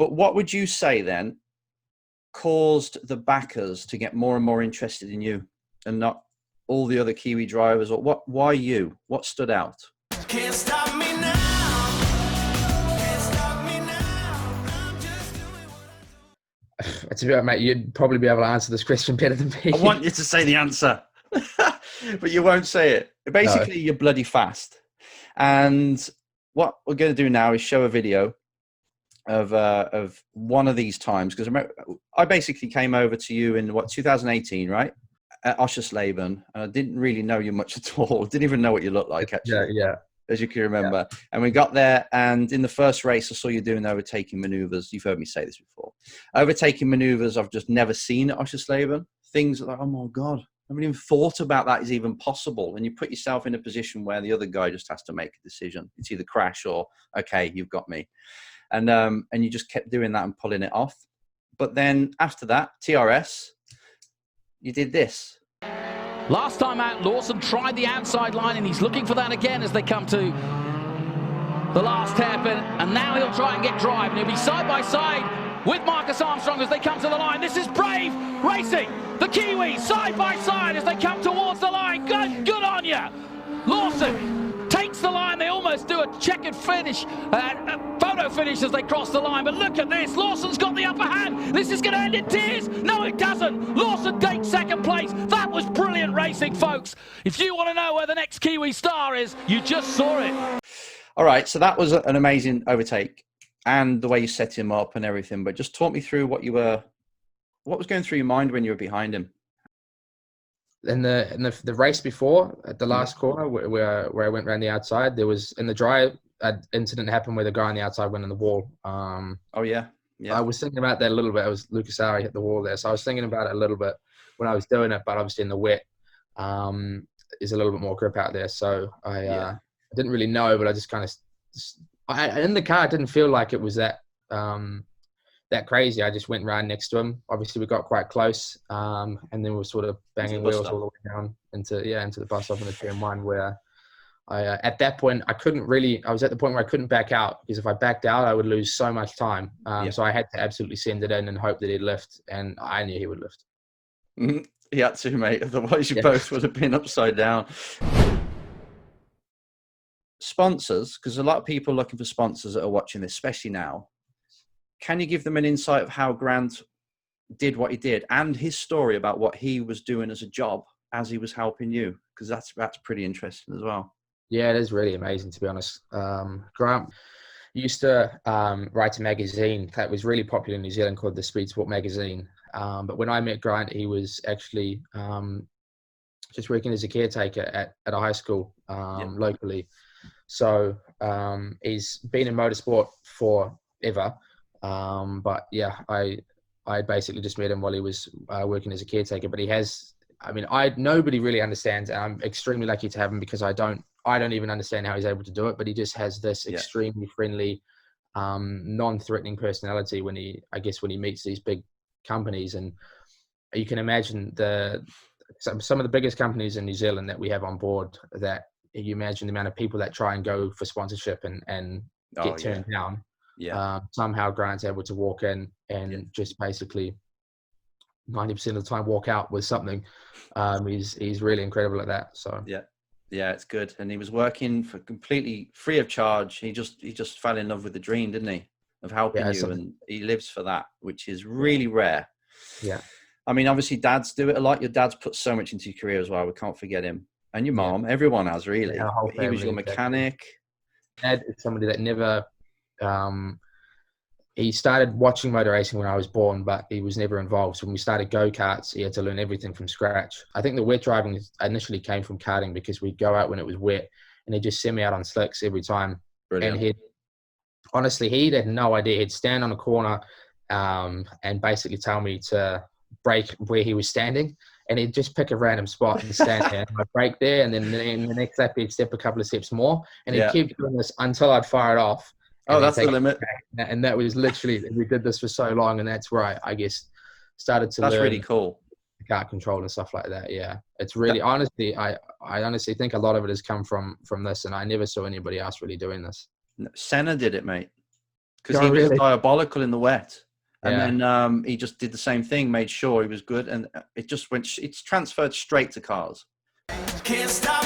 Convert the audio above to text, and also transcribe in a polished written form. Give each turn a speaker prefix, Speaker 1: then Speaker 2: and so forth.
Speaker 1: But what would you say then caused the backers to get more and more interested in you and not all the other Kiwi drivers? Or what? Why you? What stood out?
Speaker 2: Can't stop me now. Can't stop me now. I'm just doing what I do.
Speaker 3: To be honest, mate, you'd probably be able to answer this question better than me.
Speaker 1: I want you to say the answer, but you won't say it. Basically, You're bloody fast. And what we're going to do now is show a video of one of these times, because I basically came over to you in 2018, right, at Oschersleben, and I didn't really know you much at all. Didn't even know what you looked like, actually.
Speaker 3: Yeah.
Speaker 1: As you can remember. Yeah. And we got there, and in the first race, I saw you doing overtaking maneuvers. You've heard me say this before. Overtaking maneuvers I've just never seen at Oschersleben. Things like, oh my God, I haven't even thought about that is even possible. And you put yourself in a position where the other guy just has to make a decision. It's either crash or, okay, you've got me. And you just kept doing that and pulling it off. But then after that, TRS, you did this.
Speaker 4: Last time out, Lawson tried the outside line, and he's looking for that again as they come to the last hairpin. And now he'll try and get drive, and he'll be side by side with Marcus Armstrong as they come to the line. This is brave racing. The Kiwis side by side as they come towards the line. Good on you. Lawson takes the line. They almost do a checkered finish, a photo finish as they cross the line. But look at this. Lawson's got the upper hand. This is going to end in tears. No, it doesn't. Lawson takes second place. That was brilliant racing, folks. If you want to know where the next Kiwi star is, you just saw it.
Speaker 1: All right. So that was an amazing overtake, and the way you set him up and everything. But just talk me through what was going through your mind when you were behind him.
Speaker 3: In the race before, at the last corner where I went around the outside, there was, in the dry, an incident happened where the guy on the outside went in the wall.
Speaker 1: Oh yeah.
Speaker 3: I was thinking about that a little bit. It was Lucas Ari hit the wall there, so I was thinking about it a little bit when I was doing it. But obviously in the wet, there's a little bit more grip out there, so I didn't really know. But I just kind of, in the car, it didn't feel like it was that crazy. I just went round next to him. Obviously, we got quite close, and then we were sort of banging wheels all the way down into the bus stop in the turn one, where at that point I was at the point where I couldn't back out, because if I backed out, I would lose so much time. So I had to absolutely send it in and hope that he'd lift, and I knew he would lift.
Speaker 1: He had to, mate. Otherwise, you both would have been upside down. Sponsors, because a lot of people are looking for sponsors that are watching this, especially now. Can you give them an insight of how Grant did what he did, and his story about what he was doing as a job as he was helping you? Because that's pretty interesting as well. Yeah,
Speaker 3: it is really amazing, to be honest. Grant used to write a magazine that was really popular in New Zealand called the Speed Sport Magazine. But when I met Grant, he was actually just working as a caretaker at a high school locally. So he's been in motorsport forever. But yeah, I basically just met him while he was working as a caretaker. But he has, nobody really understands, and I'm extremely lucky to have him, because I don't even understand how he's able to do it. But he just has this extremely friendly, non-threatening personality when he meets these big companies. And you can imagine some of the biggest companies in New Zealand that we have on board, that you imagine the amount of people that try and go for sponsorship and get turned down. Somehow Grant's able to walk in and just basically 90% of the time walk out with something. He's really incredible at that. So
Speaker 1: yeah, it's good. And he was working for completely free of charge. He just fell in love with the dream, didn't he, of helping you, and he lives for that, which is really rare.
Speaker 3: Yeah,
Speaker 1: obviously dads do it a lot. Your dad's put so much into your career as well. We can't forget him, and your mom. Everyone has, really. He was your mechanic.
Speaker 3: Dad is somebody that never. He started watching motor racing when I was born, but he was never involved. So when we started go-karts, he had to learn everything from scratch. I think the wet driving initially came from karting, because we'd go out when it was wet and he'd just send me out on slicks every time. Brilliant. And he had no idea. He'd stand on a corner and basically tell me to brake where he was standing, and he'd just pick a random spot and stand there. I'd brake there, and then in the next lap he'd step a couple of steps more, and he'd keep doing this until I'd fire it off.
Speaker 1: Oh, that's the limit.
Speaker 3: And that was literally, we did this for so long, and that's where I guess started to learn.
Speaker 1: That's really cool.
Speaker 3: Kart control and stuff like that. Yeah, it's really honestly, I honestly think a lot of it has come from this, and I never saw anybody else really doing this.
Speaker 1: Senna did it, mate. because
Speaker 3: Oh,
Speaker 1: he was
Speaker 3: really?
Speaker 1: diabolical in the wet. And
Speaker 3: Yeah.
Speaker 1: then he just did the same thing, made sure he was good, and it just went. It's transferred straight to cars.
Speaker 2: Can't stop